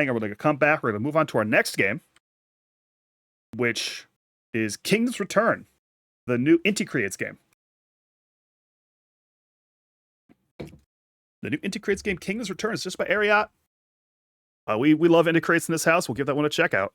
We're going to come back. We're going to move on to our next game, which is Kingdom's Return, the new Inti Creates game. The new Inti Creates game, Kingdom's Return, is just by Ariat. We love Inti Creates in this house. We'll give that one a check out.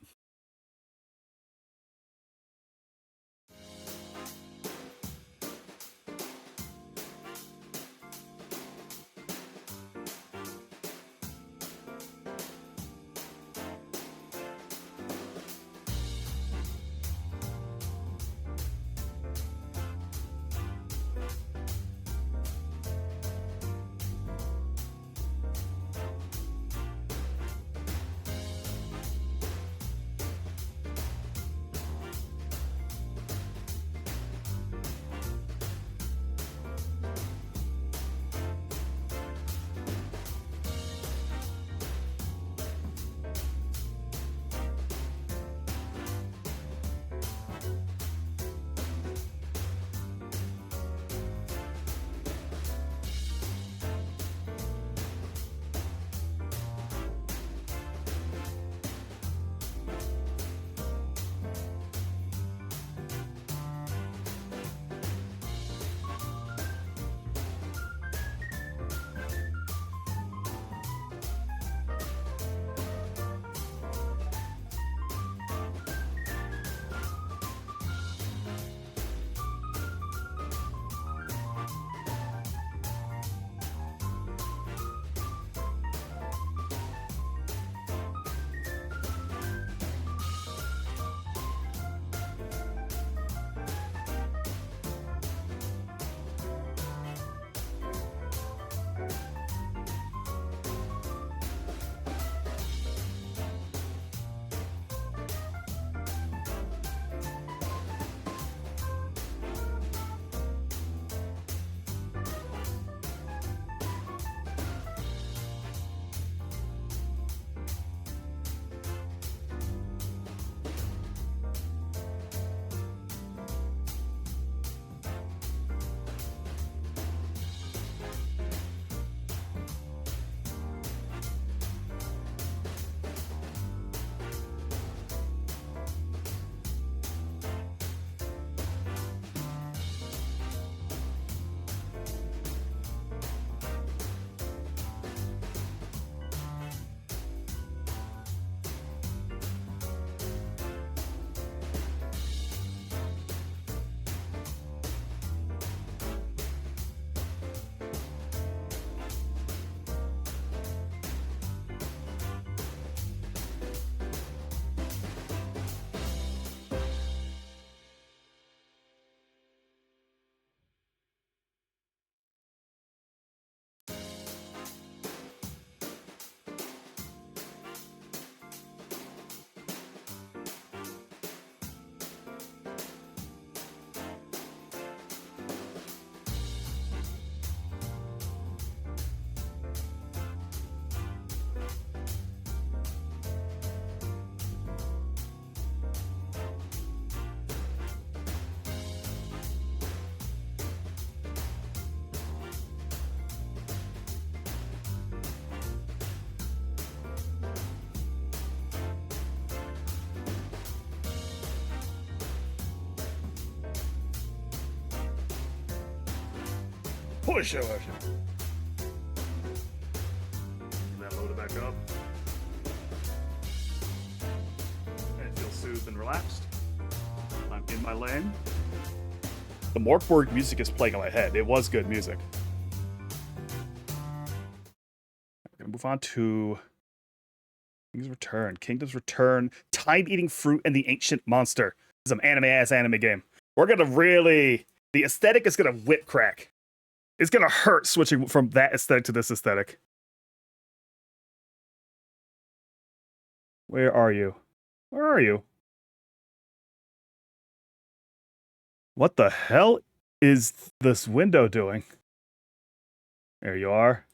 Push it. That load it back up. And feel soothed and relaxed. I'm in my lane. The Morkborg music is playing in my head. It was good music. We're gonna move on to Kingdom's Return, Time-Eating Fruit and the Ancient Monster. This is an anime-ass anime game. We're gonna really... The aesthetic is gonna whip crack. It's gonna hurt switching from that aesthetic to this aesthetic. Where are you? Where are you? What the hell is this window doing? There you are.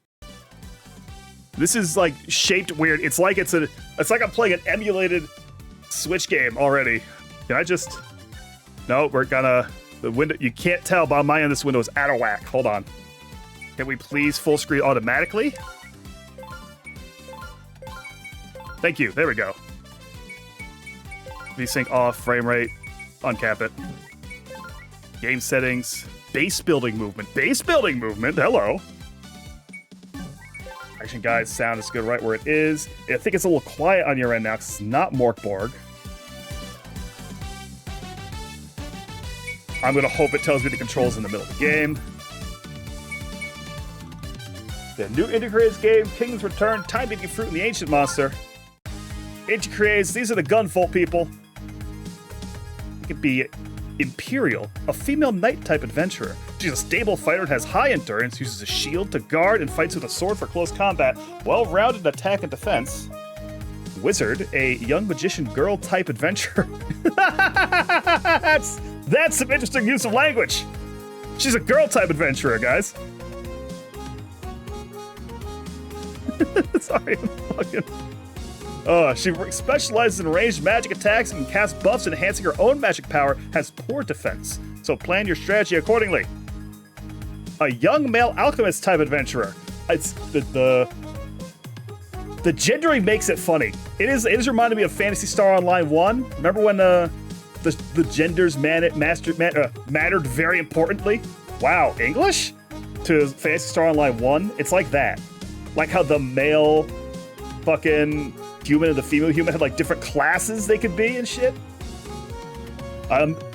This is like shaped weird. It's like I'm playing an emulated Switch game already. Can I just... No, we're gonna... The window, you can't tell, but on my end, this window is out of whack. Hold on. Can we please full screen automatically? Thank you. There we go. VSync off, frame rate, uncap it. Game settings, base building movement. Base building movement, hello. Action guide, sound is good right where it is. I think it's a little quiet on your end now because it's not Morkborg. I'm gonna hope it tells me the controls in the middle of the game. The new integrated game, Kingdom's Return, time to get fruit in the Ancient Monster. Ancient Creates, these are the Gunfolk people. It could be Imperial, a female knight-type adventurer. She's a stable fighter and has high endurance, uses a shield to guard and fights with a sword for close combat, well-rounded in attack and defense. Wizard, a young magician girl-type adventurer. That's some interesting use of language. She's a girl-type adventurer, guys. Sorry, I'm fucking... she specializes in ranged magic attacks and can cast buffs, enhancing her own magic power, has poor defense. So plan your strategy accordingly. A young male alchemist type adventurer. It's the gendering makes it funny. It is reminding me of Phantasy Star Online 1. Remember when the genders mattered very importantly? Wow, English? To Phantasy Star Online 1? It's like that. Like how the male fucking human and the female human had like different classes they could be and shit.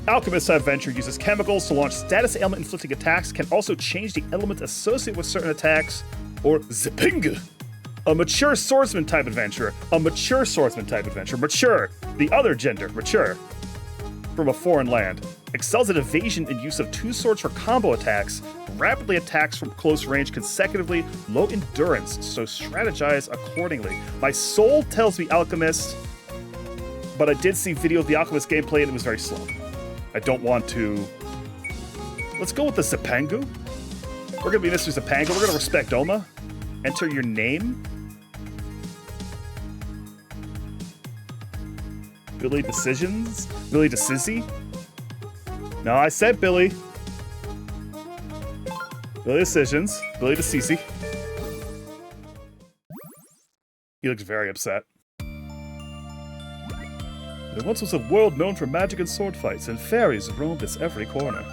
Alchemist adventure uses chemicals to launch status ailment inflicting attacks, can also change the element associated with certain attacks, or Zipinga. A mature swordsman type adventurer. Mature, the other gender, mature. From a foreign land. Excels at evasion and use of 2 swords for combo attacks, rapidly attacks from close range consecutively, low endurance, so strategize accordingly. My soul tells me Alchemist, but I did see video of the Alchemist gameplay and it was very slow. I don't want to... Let's go with the Zipangu. We're gonna be Mr. Zipangu. We're gonna respect Oma. Enter your name. Billy Decisions? Billy Decizzi? No, I said Billy. Billy Decisions. Billy Decizzi. He looks very upset. There once was a world known for magic and sword fights, and fairies roamed its every corner.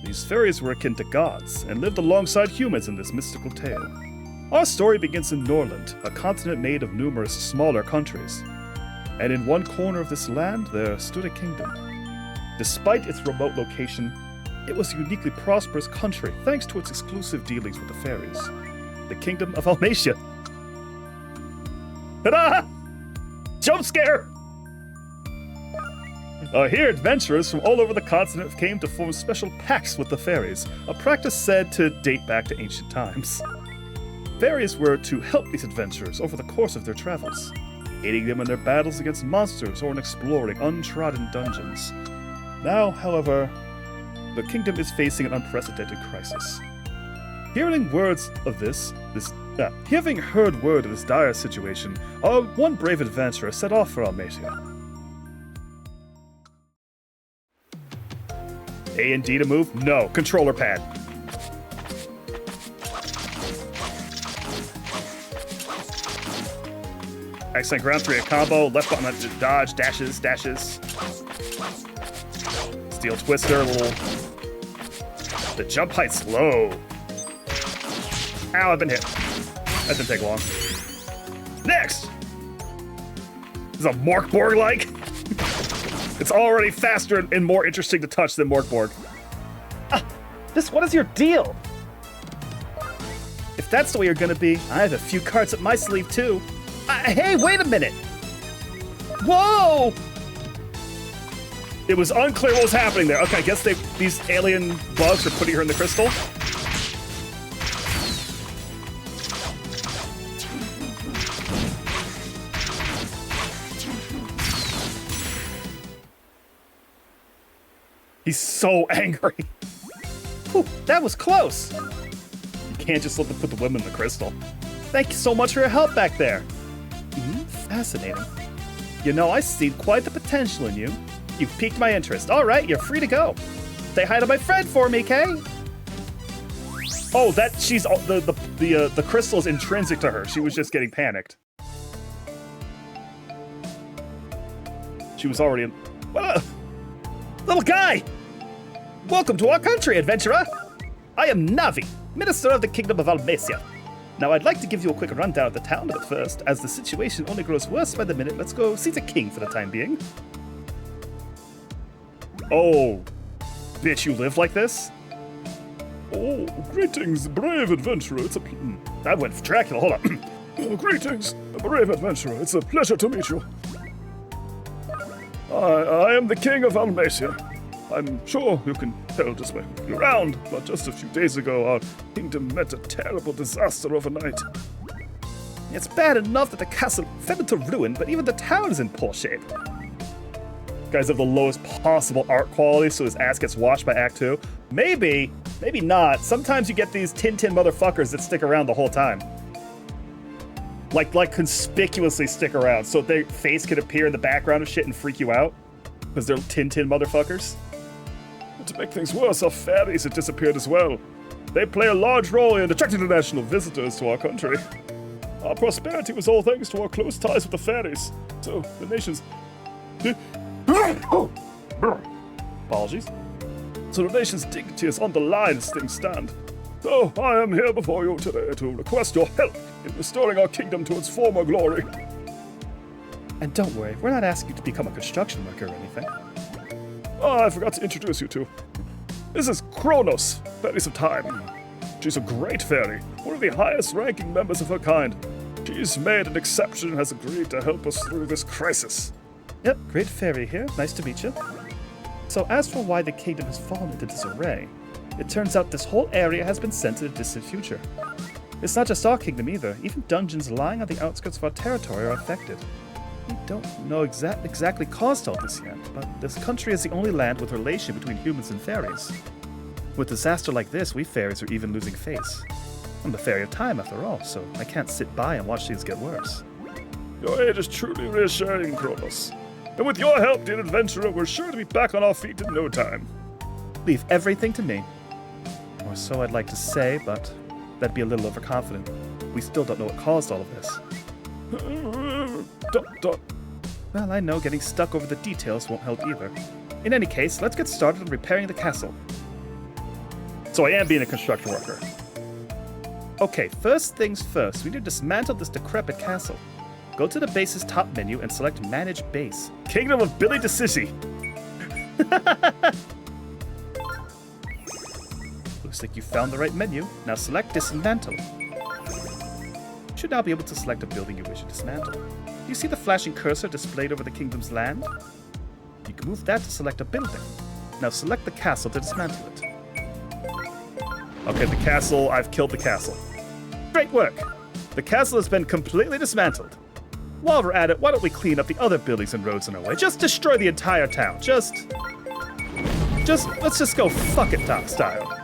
These fairies were akin to gods, and lived alongside humans in this mystical tale. Our story begins in Norland, a continent made of numerous smaller countries. And in one corner of this land, there stood a kingdom. Despite its remote location, it was a uniquely prosperous country thanks to its exclusive dealings with the fairies. The Kingdom of Almacia. Ta-da! Jump scare! Here, adventurers from all over the continent came to form special pacts with the fairies, a practice said to date back to ancient times. Fairies were to help these adventurers over the course of their travels, aiding them in their battles against monsters or in exploring untrodden dungeons. Now, however, the kingdom is facing an unprecedented crisis. Having heard word of this dire situation, one brave adventurer set off for Almacia. A and D to move? No. Controller pad. Excellent ground 3 a combo. Left button to dodge, dashes. Steel twister, The jump height's low. Ow, I've been hit. That didn't take long. Next! Is a Morkborg-like? It's already faster and more interesting to touch than Morkborg. What is your deal? If that's the way you're gonna be, I have a few cards up my sleeve too. Hey, wait a minute! Whoa! It was unclear what was happening there. Okay, I guess these alien bugs are putting her in the crystal. He's so angry. Whew, that was close. You can't just let them put the women in the crystal. Thank you so much for your help back there. Fascinating. You know, I see quite the potential in you. You've piqued my interest. All right, you're free to go. Say hi to my friend for me, Kay. Oh, the crystal is intrinsic to her. She was just getting panicked. She was already in... Little guy! Welcome to our country, adventurer! I am Navi, Minister of the Kingdom of Almesia. Now, I'd like to give you a quick rundown of the town, but first, as the situation only grows worse by the minute, let's go see the king for the time being. Oh, bitch, you live like this? Oh, greetings, brave adventurer. It's a... That went for Dracula, hold on. Oh, greetings, brave adventurer. It's a pleasure to meet you. I am the King of Almesia. I'm sure you can tell just by looking around, but just a few days ago, our kingdom met a terrible disaster overnight. It's bad enough that the castle fell into ruin, but even the town is in poor shape. Guys have the lowest possible art quality, so his ass gets washed by Act 2. Maybe not. Sometimes you get these Tintin motherfuckers that stick around the whole time. Like conspicuously stick around, so their face could appear in the background of shit and freak you out. Because they're Tintin motherfuckers. To make things worse, our fairies had disappeared as well. They play a large role in attracting international visitors to our country. Our prosperity was all thanks to our close ties with the fairies. So, the nation's... Apologies. So the nation's dignity is on the line as things stand. So, I am here before you today to request your help in restoring our kingdom to its former glory. And don't worry, we're not asking you to become a construction worker or anything. Oh, I forgot to introduce you to. This is Kronos, Fairies of Time. She's a great fairy, one of the highest ranking members of her kind. She's made an exception and has agreed to help us through this crisis. Yep, great fairy here. Nice to meet you. So as for why the kingdom has fallen into disarray, it turns out this whole area has been sent to the distant future. It's not just our kingdom either. Even dungeons lying on the outskirts of our territory are affected. We don't know exactly caused all this yet, but this country is the only land with relation between humans and fairies. With disaster like this, we fairies are even losing face. I'm the fairy of time after all, so I can't sit by and watch things get worse. Your aid is truly reassuring, Kronos. And with your help, dear adventurer, we're sure to be back on our feet in no time. Leave everything to me. Or so I'd like to say, but that'd be a little overconfident. We still don't know what caused all of this. Well, I know getting stuck over the details won't help either. In any case, let's get started on repairing the castle. So I am being a construction worker. Okay, first things first, we need to dismantle this decrepit castle. Go to the base's top menu and select Manage Base. Kingdom of Billy DeCicci. Looks like you found the right menu. Now select Dismantle. You should now be able to select a building you wish to dismantle. Do you see the flashing cursor displayed over the kingdom's land? You can move that to select a building. Now select the castle to dismantle it. Okay, the castle, I've killed the castle. Great work! The castle has been completely dismantled. While we're at it, why don't we clean up the other buildings and roads in our way? Just destroy the entire town. Let's just go fuck it top style.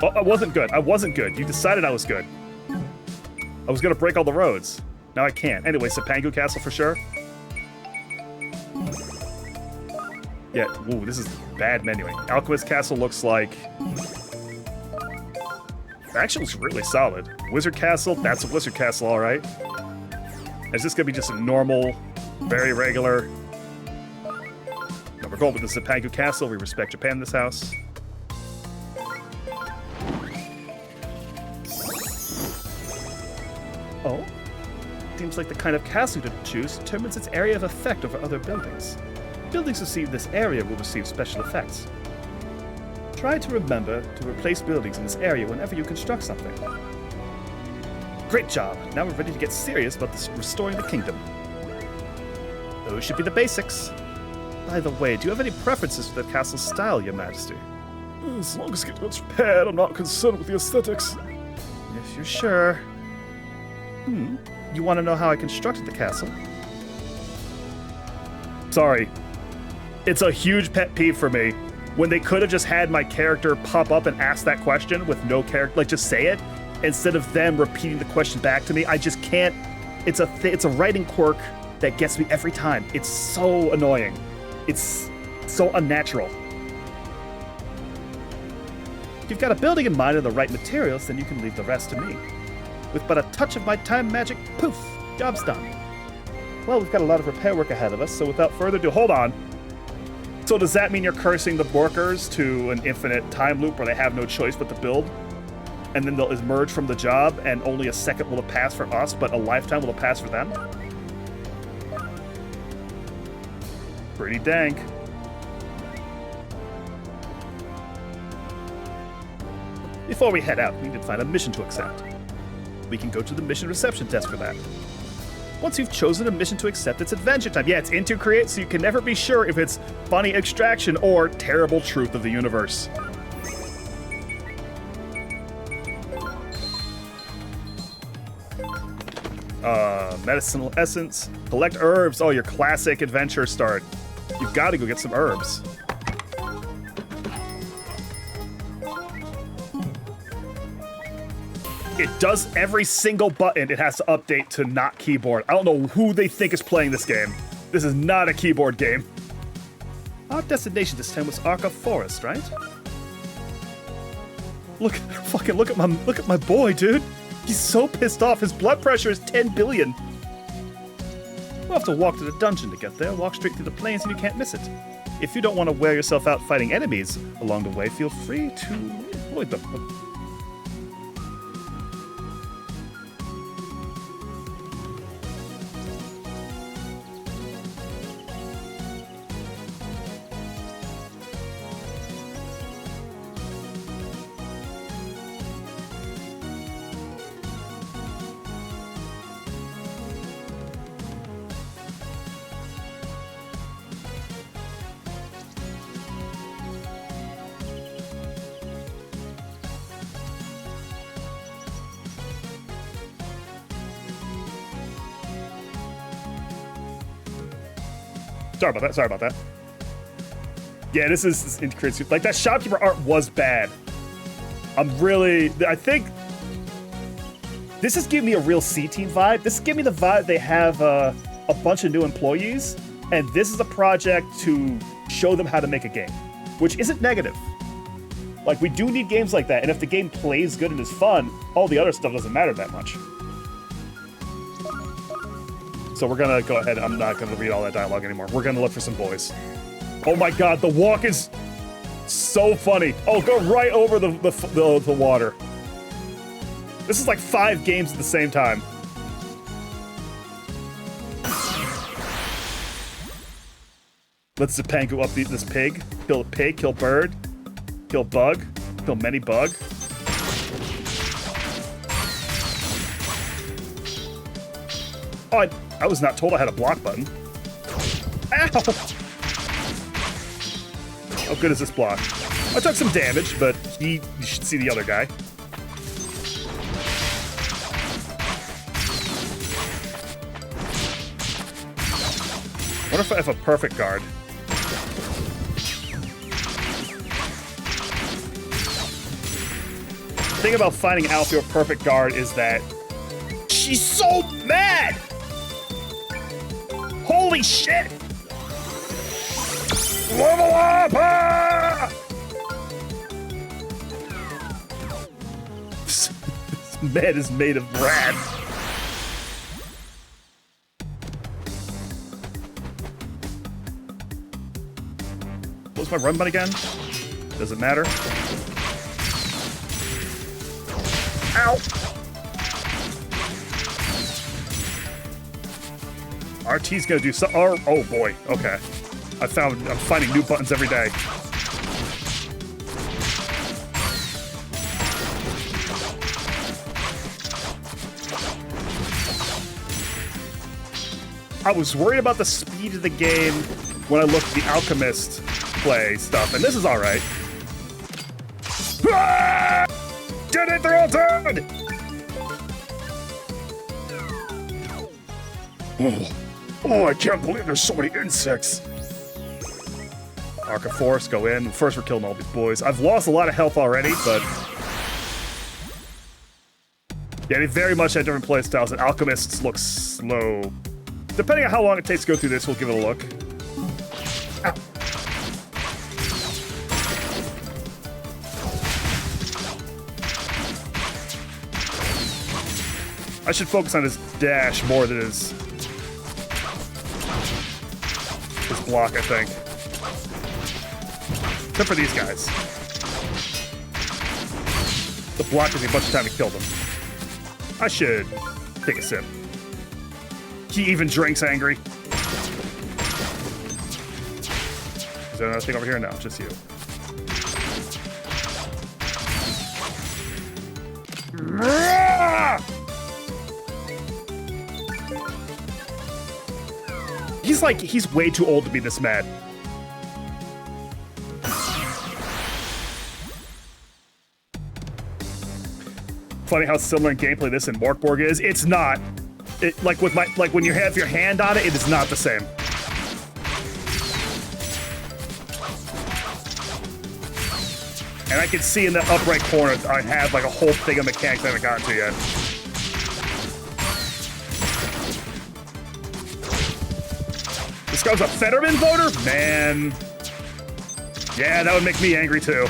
Oh, I wasn't good. You decided I was good. I was gonna break all the roads. Now I can't. Anyway, Sapangu Castle for sure. Yeah, ooh, this is bad menuing. Alchemist Castle looks like... Actually looks really solid. Wizard Castle, that's a Wizard Castle, alright. Is this gonna be just a normal, very regular... No, we're going with the Sapangu Castle. We respect Japan in this house. Oh? Seems like the kind of castle to choose determines its area of effect over other buildings. Buildings received in this area will receive special effects. Try to remember to replace buildings in this area whenever you construct something. Great job! Now we're ready to get serious about restoring the kingdom. Those should be the basics. By the way, do you have any preferences for the castle's style, Your Majesty? As long as it gets repaired, I'm not concerned with the aesthetics. If you're sure. You want to know how I constructed the castle? Sorry. It's a huge pet peeve for me when they could have just had my character pop up and ask that question with no character, like just say it, instead of them repeating the question back to me. I just can't. It's a writing quirk that gets me every time. It's so annoying. It's so unnatural. you've got a building in mind and the right materials, then you can leave the rest to me. With but a touch of my time magic, poof, job's done. Well, we've got a lot of repair work ahead of us, so without further ado, hold on. So does that mean you're cursing the workers to an infinite time loop where they have no choice but to build? And then they'll emerge from the job and only a second will have passed for us, but a lifetime will have passed for them? Pretty dank. Before we head out, we need to find a mission to accept. We can go to the mission reception desk for that. Once you've chosen a mission to accept, it's adventure time. Yeah, it's into create, so you can never be sure if it's funny extraction or terrible truth of the universe. Medicinal essence. Collect herbs. Oh, your classic adventure start. You've got to go get some herbs. It does every single button. It has to update to not keyboard. I don't know who they think is playing this game. This is not a keyboard game. Our destination this time was Arca Forest, right? Look at my boy, dude. He's so pissed off. His blood pressure is 10 billion. We'll have to walk to the dungeon to get there. Walk straight through the plains and you can't miss it. If you don't want to wear yourself out fighting enemies along the way, feel free to avoid them. Sorry about that. Yeah, this is crazy. Like, that shopkeeper art was bad. I think this is giving me a real C-Team vibe. This is giving me the vibe they have a bunch of new employees, and this is a project to show them how to make a game, which isn't negative. Like, we do need games like that, and if the game plays good and is fun, all the other stuff doesn't matter that much. So we're gonna go ahead. I'm not gonna read all that dialogue anymore. We're gonna look for some boys. Oh my god, the walk is so funny. Oh, go right over the water. This is like 5 games at the same time. Let's Zipangu up this pig. Kill a pig, kill bird, kill bug, kill many bug. Oh, I was not told I had a block button. Ow! How good is this block? I took some damage, but you should see the other guy. What if I have a perfect guard? The thing about finding out if you're a perfect guard is that she's so mad! Holy shit! Level up! Ah! This man is made of rats. What's my run button again? Does it matter? Ow! RT's gonna do so. Oh boy. Okay. I'm finding new buttons every day. I was worried about the speed of the game when I looked at the Alchemist play stuff, and this is all right. Ah! Did it, they're all dead! Oh, I can't believe there's so many insects. Arca Forest, go in. First, we're killing all these boys. I've lost a lot of health already, but yeah, they very much have different play styles, and Alchemists look slow. Depending on how long it takes to go through this, we'll give it a look. Ow. I should focus on his dash more than his block, I think. Except for these guys. The block gives me a bunch of time to kill them. I should take a sip. He even drinks angry. Is there another thing over here? No, just you. He's way too old to be this mad. Funny how similar in gameplay this and Morkborg is. It's not. Like when you have your hand on it, it is not the same. And I can see in the upright corner, I have like a whole thing of mechanics I haven't gotten to yet. This guy's a Fetterman voter? Man. Yeah, that would make me angry too.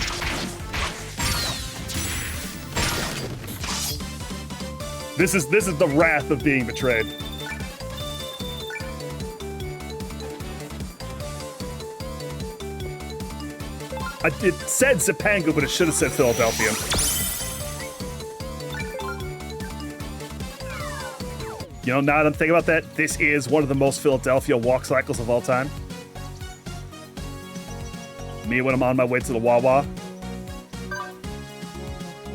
This is the wrath of being betrayed. It said Zipangu, but it should have said Philadelphia. You know, now that I'm thinking about that, this is one of the most Philadelphia walk cycles of all time. Me when I'm on my way to the Wawa.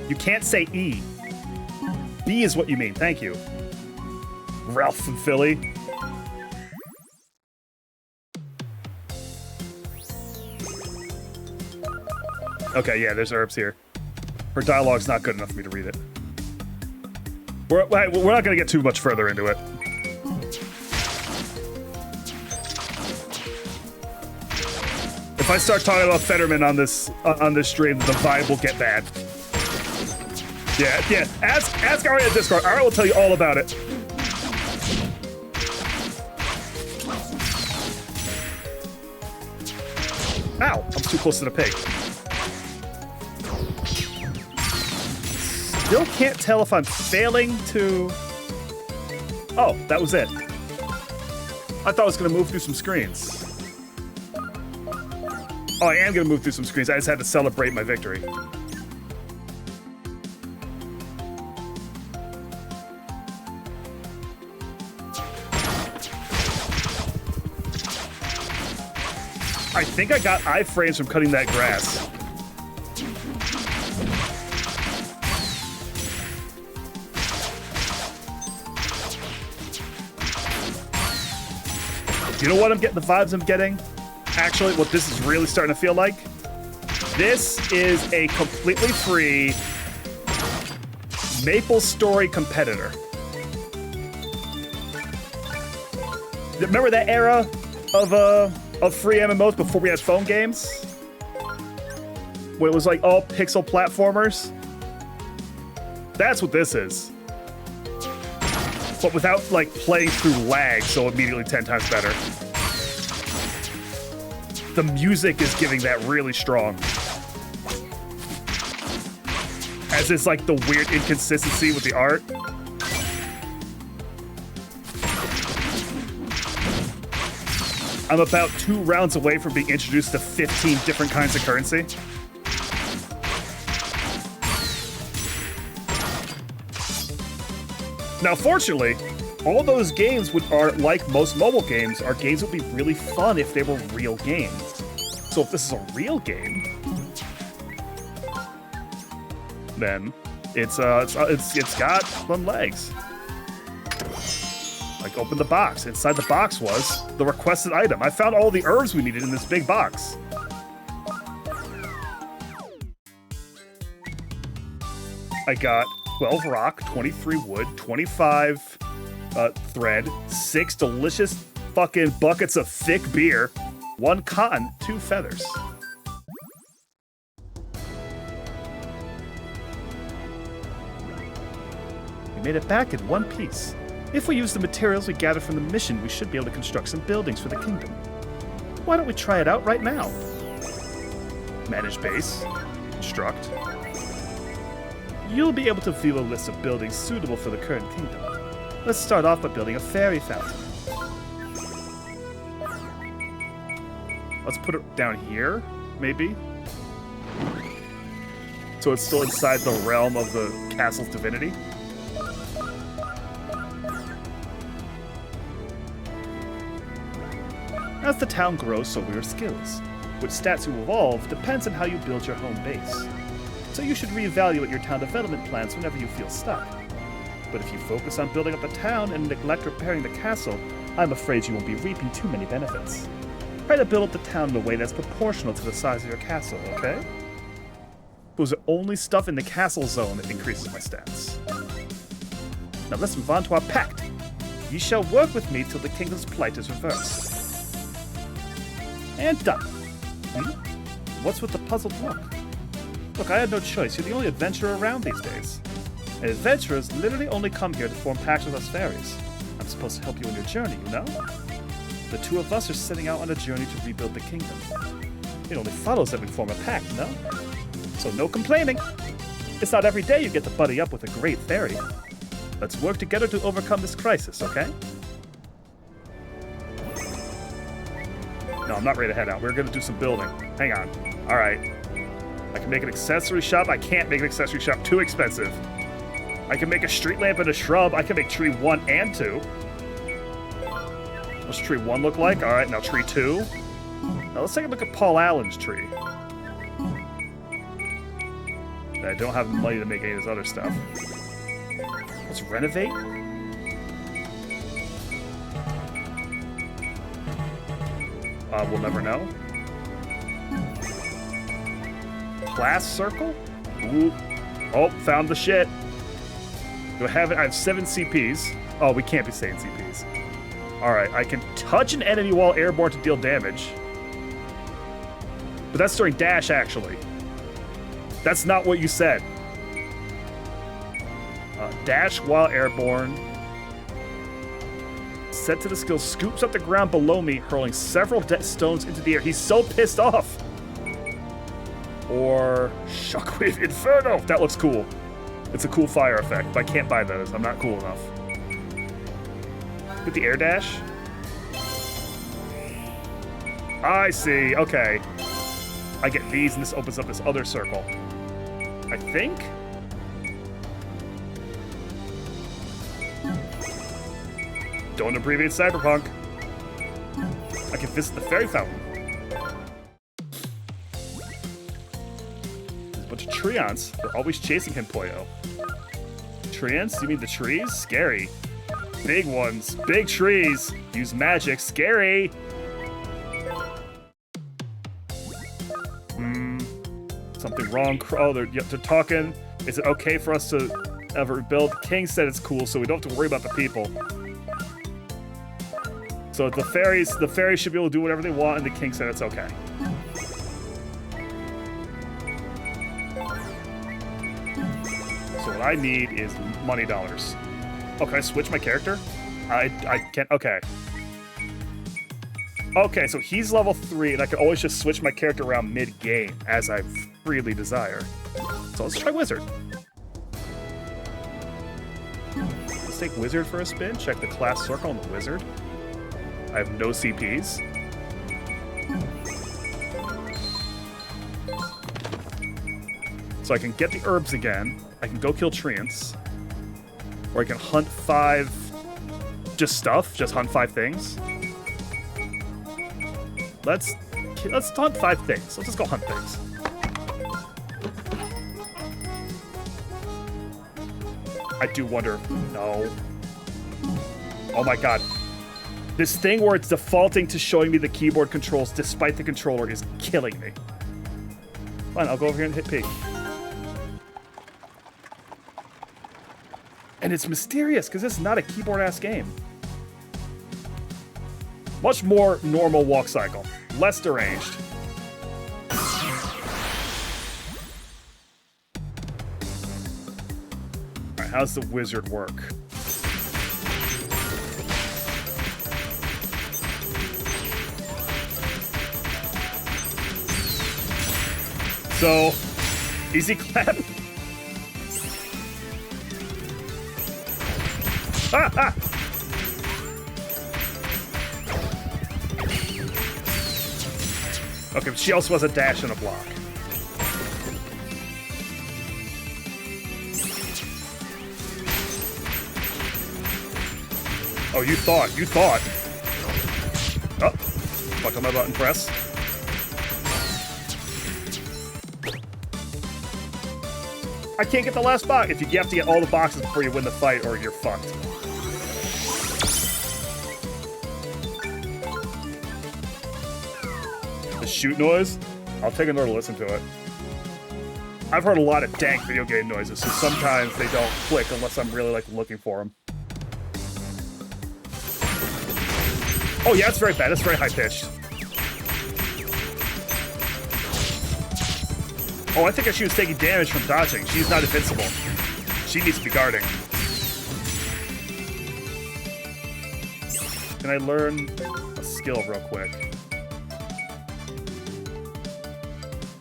You can't say E. B is what you mean, thank you. Ralph from Philly. Okay, yeah, there's herbs here. Her dialogue's not good enough for me to read it. We're not gonna get too much further into it. If I start talking about Fetterman on this stream, the vibe will get bad. Yeah. Ask Ari at Discord. Ari will tell you all about it. Ow! I'm too close to the pig. Still can't tell if I'm failing to... Oh, that was it. I thought I was going to move through some screens. Oh, I am going to move through some screens. I just had to celebrate my victory. I think I got iframes from cutting that grass. You know what I'm getting? The vibes I'm getting? Actually, what this is really starting to feel like? This is a completely free MapleStory competitor. Remember that era of free MMOs before we had phone games? Where it was like all pixel platformers? That's what this is. But without like playing through lag, so immediately 10 times better. The music is giving that really strong. As is like the weird inconsistency with the art. I'm about 2 rounds away from being introduced to 15 different kinds of currency. Now, fortunately, all those games are like most mobile games, are games that would be really fun if they were real games. So if this is a real game, then it's got some legs. Like, open the box. Inside the box was the requested item. I found all the herbs we needed in this big box. I got 12 rock, 23 wood, 25 thread, 6 delicious fucking buckets of thick beer, 1 cotton, 2 feathers. We made it back in one piece. If we use the materials we gathered from the mission, we should be able to construct some buildings for the kingdom. Why don't we try it out right now? Manage base. Construct. You'll be able to view a list of buildings suitable for the current kingdom. Let's start off by building a fairy fountain. Let's put it down here, maybe? So it's still inside the realm of the castle's divinity? As the town grows, so will your skills. Which stats you evolve depends on how you build your home base. So you should reevaluate your town development plans whenever you feel stuck. But if you focus on building up the town and neglect repairing the castle, I'm afraid you won't be reaping too many benefits. Try to build up the town in a way that's proportional to the size of your castle, okay? Those are only stuff in the castle zone that increases my stats. Now let's move on to our pact. Ye shall work with me till the kingdom's plight is reversed. And done. What's with the puzzled look? Look, I had no choice. You're the only adventurer around these days. And adventurers literally only come here to form pacts with us fairies. I'm supposed to help you on your journey, you know? The two of us are setting out on a journey to rebuild the kingdom. It only follows that we form a pact, no? So no complaining. It's not every day you get to buddy up with a great fairy. Let's work together to overcome this crisis, okay? No, I'm not ready to head out. We're gonna do some building. Hang on. All right. I can make an accessory shop. I can't make an accessory shop. Too expensive. I can make a street lamp and a shrub. I can make tree 1 and 2. What's tree 1 look like? All right, now tree 2. Now let's take a look at Paul Allen's tree. I don't have the money to make any of this other stuff. Let's renovate. We'll never know. Class circle? Ooh. Oh, found the shit. Do I have it? I have 7 CPs. Oh, we can't be saying CPs. Alright, I can touch an enemy while airborne to deal damage. But that's during dash, actually. That's not what you said. Dash while airborne. Set to the skill, scoops up the ground below me, hurling several stones into the air. He's so pissed off. Or Shockwave Inferno. That looks cool. It's a cool fire effect, but I can't buy those. I'm not cool enough. Get the air dash. I see. Okay. I get these, and this opens up this other circle. I think. Don't abbreviate Cyberpunk. I can visit the fairy fountain. There's a bunch of Treants. They're always chasing him, Poyo. Treants? You mean the trees? Scary. Big ones. Big trees. Use magic. Scary. Something wrong. Oh, they're talking. Is it okay for us to ever build? King said it's cool, so we don't have to worry about the people. So the fairies should be able to do whatever they want, and the king said it's okay. So what I need is money dollars. Oh, can I switch my character? I can't. Okay. Okay, so he's level 3, and I can always just switch my character around mid-game as I freely desire. So let's try Wizard. Let's take Wizard for a spin. Check the class circle on the Wizard. I have no CPs. So I can get the herbs again. I can go kill Treants. Or I can hunt 5 just stuff. Just hunt 5 things. Let's hunt 5 things. Let's just go hunt things. I do wonder. No. Oh my god. This thing where it's defaulting to showing me the keyboard controls despite the controller is killing me. Fine, I'll go over here and hit P. And it's mysterious, because this is not a keyboard-ass game. Much more normal walk cycle. Less deranged. Alright, how's the wizard work? So, easy clap. Okay, but she also has a dash and a block. Oh, you thought. Oh, fuck on my button press. I can't get the last box. If you have to get all the boxes before you win the fight, or you're fucked. The shoot noise? I'll take another listen to it. I've heard a lot of dank video game noises, so sometimes they don't click unless I'm really, like, looking for them. Oh yeah, it's very bad. It's very high-pitched. Oh, I think she was taking damage from dodging. She's not invincible. She needs to be guarding. Can I learn a skill real quick?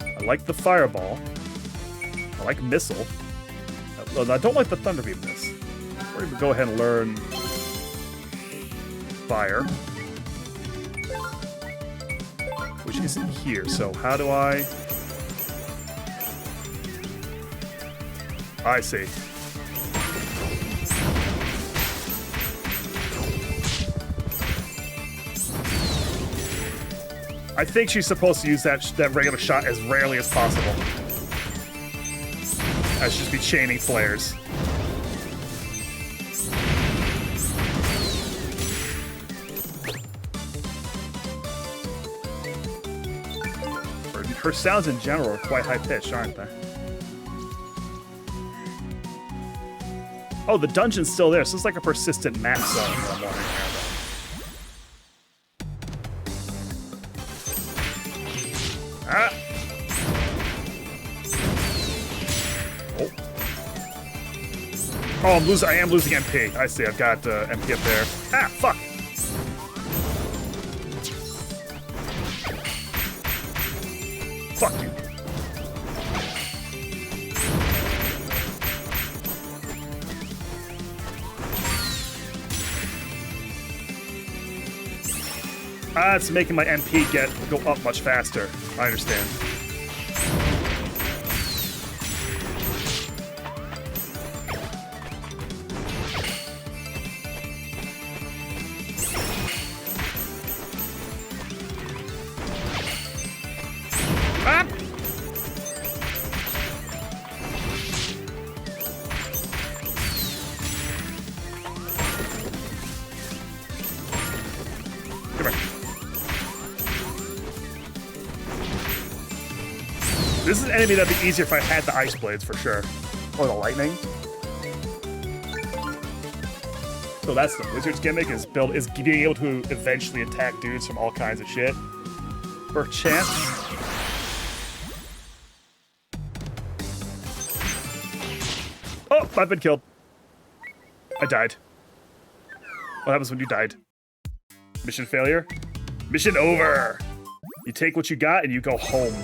I like the fireball. I like missile. I don't like the thunderbeam miss. We're gonna go ahead and learn fire. Which isn't here, so how do I... I see. I think she's supposed to use that regular shot as rarely as possible. I should just be chaining flares. Her sounds in general are quite high-pitched, aren't they? Oh, the dungeon's still there, so it's like a persistent map zone that I'm wandering around. Ah! Oh, I am losing MP. I see, I've got MP up there. Ah, fuck! Fuck you. Ah, it's making my MP go up much faster. I understand. Ah! Come here. This is an enemy that'd be easier if I had the ice blades for sure. Or the lightning. So that's the wizard's gimmick, is being able to eventually attack dudes from all kinds of shit. Perchance. Oh, I've been killed. I died. What happens when you died? Mission failure? Mission over! You take what you got and you go home.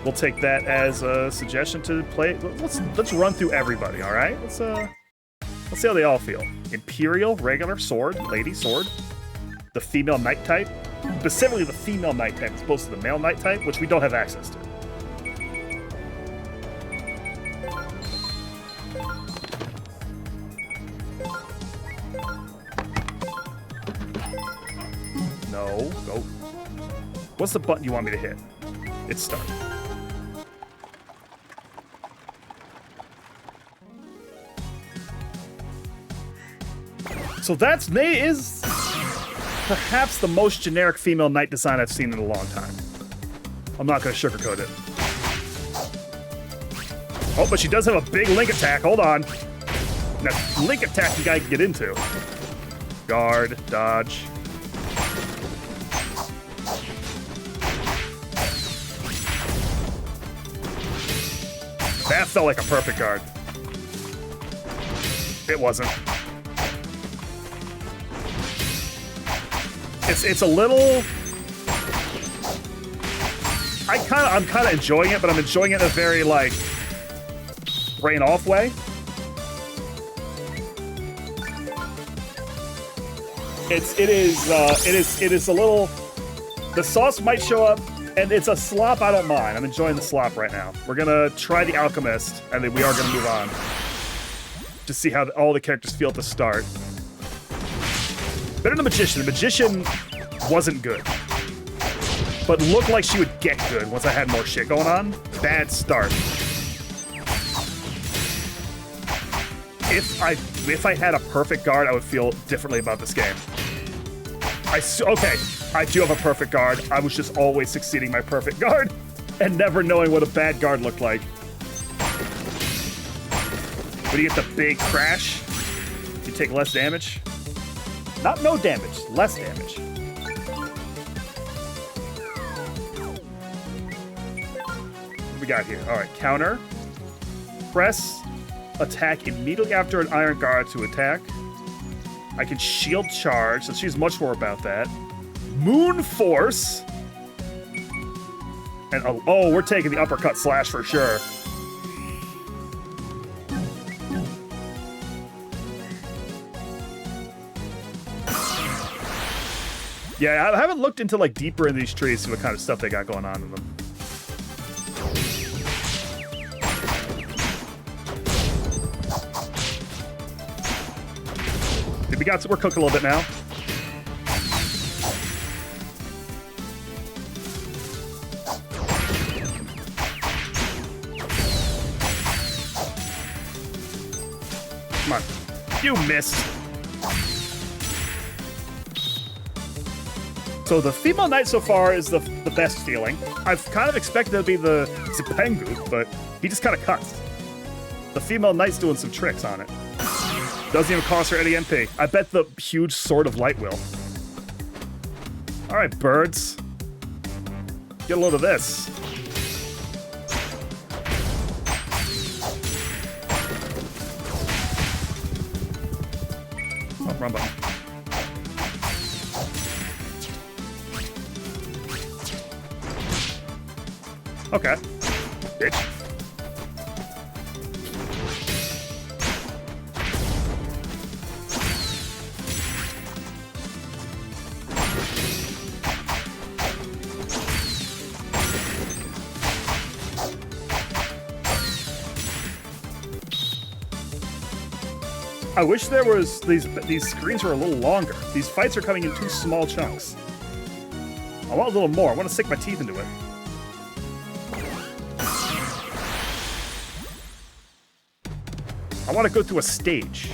We'll take that as a suggestion to play. Let's run through everybody, all right? Let's see how they all feel. Imperial, regular, sword, lady, sword. The female knight type. Specifically the female knight type as opposed to the male knight type, which we don't have access to. No, go. What's the button you want me to hit? It's start. So Ney is perhaps the most generic female knight design I've seen in a long time. I'm not going to sugarcoat it. Oh, but she does have a big link attack. Hold on. Now, link attack you gotta get into. Guard, dodge. That felt like a perfect guard. It wasn't. It's a little... I'm kind of enjoying it, but I'm enjoying it in a very, like, brain-off way. it is a little. The sauce might show up, and it's a slop. I don't mind. I'm enjoying the slop right now. We're gonna try the Alchemist, and then we are gonna move on to see how all the characters feel at the start. Better than the Magician. The Magician wasn't good, but looked like she would get good once I had more shit going on. Bad start. If I had a perfect guard, I would feel differently about this game. Okay, I do have a perfect guard. I was just always succeeding my perfect guard and never knowing what a bad guard looked like. When you get the big crash, you take less damage. Not no damage, less damage. What we got here? All right, counter. Press, attack immediately after an Iron Guard to attack. I can shield charge, so she's much more about that. Moon Force. And oh, we're taking the uppercut slash for sure. Yeah, I haven't looked into like deeper in these trees, see what kind of stuff they got going on in them. We're cooking a little bit now. Come on. You missed. So the female knight so far is the best feeling. I've kind of expected it to be the Zipengu, but he just kind of cuts. The female knight's doing some tricks on it. Doesn't even cost her any MP. I bet the huge Sword of Light will. All right, birds. Get a load of this. Oh, wrong button. Okay. Bitch. I wish there was these screens were a little longer. These fights are coming in too small chunks. I want a little more. I want to sink my teeth into it. I want to go through a stage.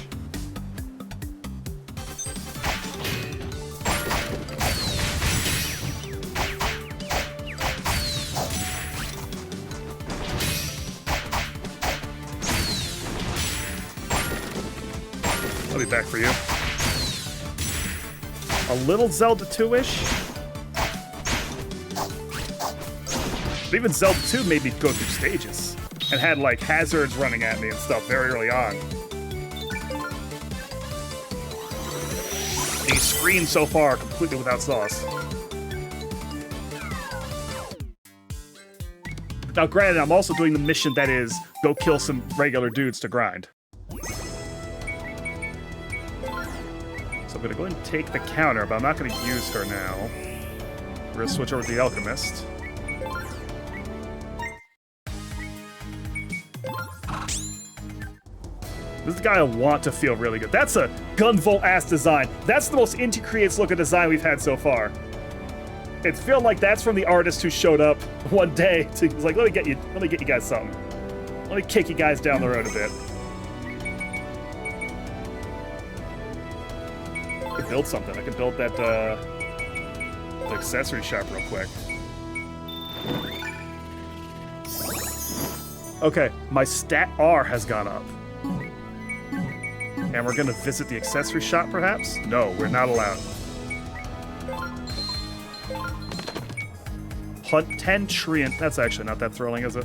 I'll be back for you. A little Zelda 2-ish. But even Zelda 2 made me go through stages and had like hazards running at me and stuff very early on. These screens so far are completely without sauce. Now granted, I'm also doing the mission that is go kill some regular dudes to grind. So I'm gonna go ahead and take the counter, but I'm not gonna use her now. We're gonna switch over to the Alchemist. This is the guy I want to feel really good. That's a Gunvolt-ass design. That's the most Inti Creates looking design we've had so far. It feels like that's from the artist who showed up one day. He's like, let me get you guys something. Let me kick you guys down the road a bit. I could build something. I could build that the accessory shop real quick. Okay, my stat R has gone up. And we're gonna visit the accessory shop, perhaps? No, we're not allowed. Hunt 10 Treant. That's actually not that thrilling, is it?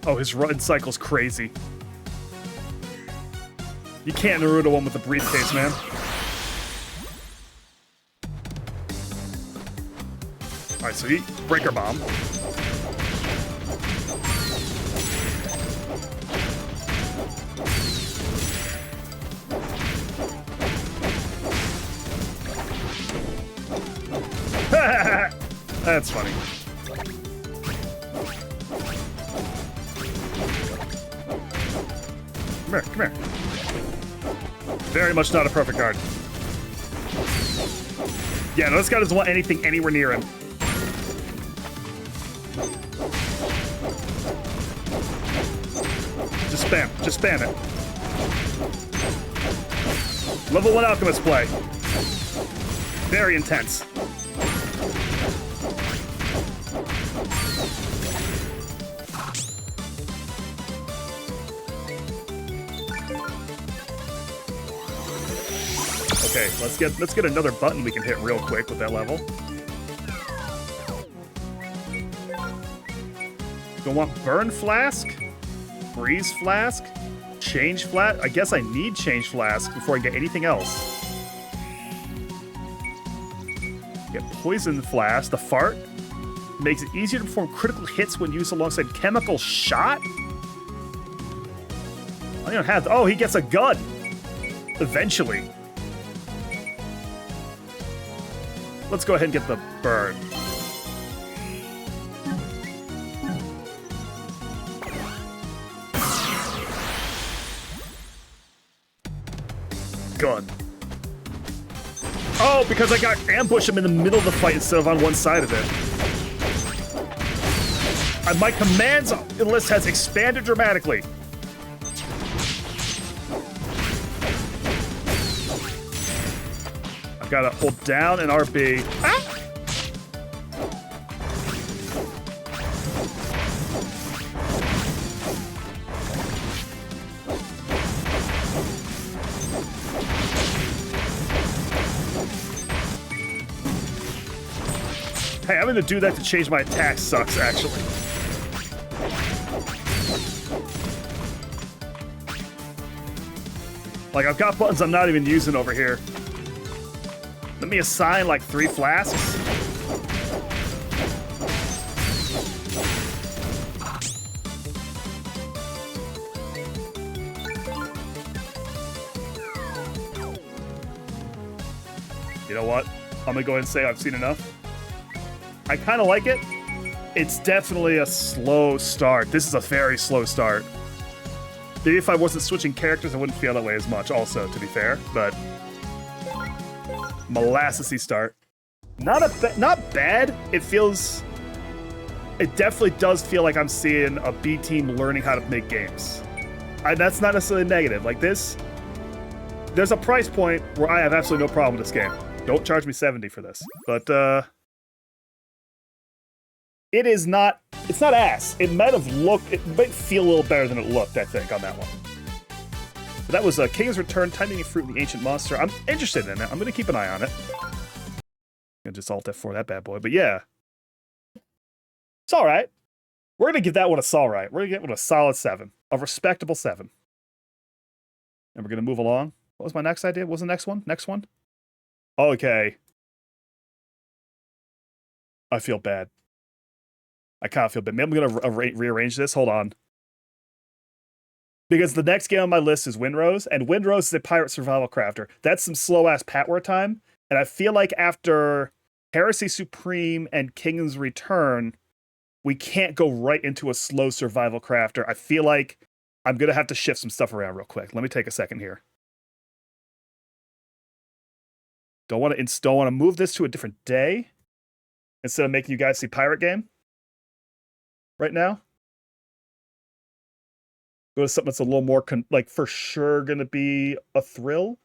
Oh, his run cycle's crazy. You can't Naruto one with the briefcase, man. See? Breaker bomb. That's funny. Come here, come here. Very much not a perfect guard. Yeah, no, this guy doesn't want anything anywhere near him. Just spam it. Level 1 Alchemist play. Very intense. Okay, let's get another button we can hit real quick with that level. Don't want Burn Flask, Freeze Flask, Change Flask. I guess I need Change Flask before I get anything else. Get Poison Flask. The Fart makes it easier to perform critical hits when used alongside Chemical Shot. I don't have. Oh, he gets a gun. Eventually. Let's go ahead and get the burn. Gun. Oh, because I got ambushed him in the middle of the fight instead of on one side of it. And my commands list has expanded dramatically. I've got to hold down and RB. Ah! Hey, I'm gonna do that to change my attack sucks, actually. Like, I've got buttons I'm not even using over here. Let me assign, like, 3 flasks. You know what? I'm gonna go ahead and say I've seen enough. I kind of like it. It's definitely a slow start. This is a very slow start. Maybe if I wasn't switching characters, I wouldn't feel that way as much also, to be fair, but molassesy start. Not bad. It definitely does feel like I'm seeing a B team learning how to make games. That's not necessarily negative. Like this, there's a price point where I have absolutely no problem with this game. Don't charge me $70 for this. But it's not ass. It might feel a little better than it looked, I think, on that one. But that was King's Return, Tiny Fruit and the Ancient Monster. I'm interested in it. I'm going to keep an eye on it. I'm going to just Alt F4 that bad boy. But yeah. It's all right. We're going to give that one a all right. We're going to give it a solid 7. A respectable 7. And we're going to move along. What was my next idea? What was the next one? Next one? Okay. I feel bad. I kind of feel bad. Maybe I'm going to rearrange this. Hold on. Because the next game on my list is Windrose, and Windrose is a pirate survival crafter. That's some slow-ass patware time, and I feel like after Heresy Supreme and King's Return, we can't go right into a slow survival crafter. I feel like I'm going to have to shift some stuff around real quick. Let me take a second here. Don't want to move this to a different day instead of making you guys see Pirate Game right now. Go to something that's a little more, for sure going to be a thrill.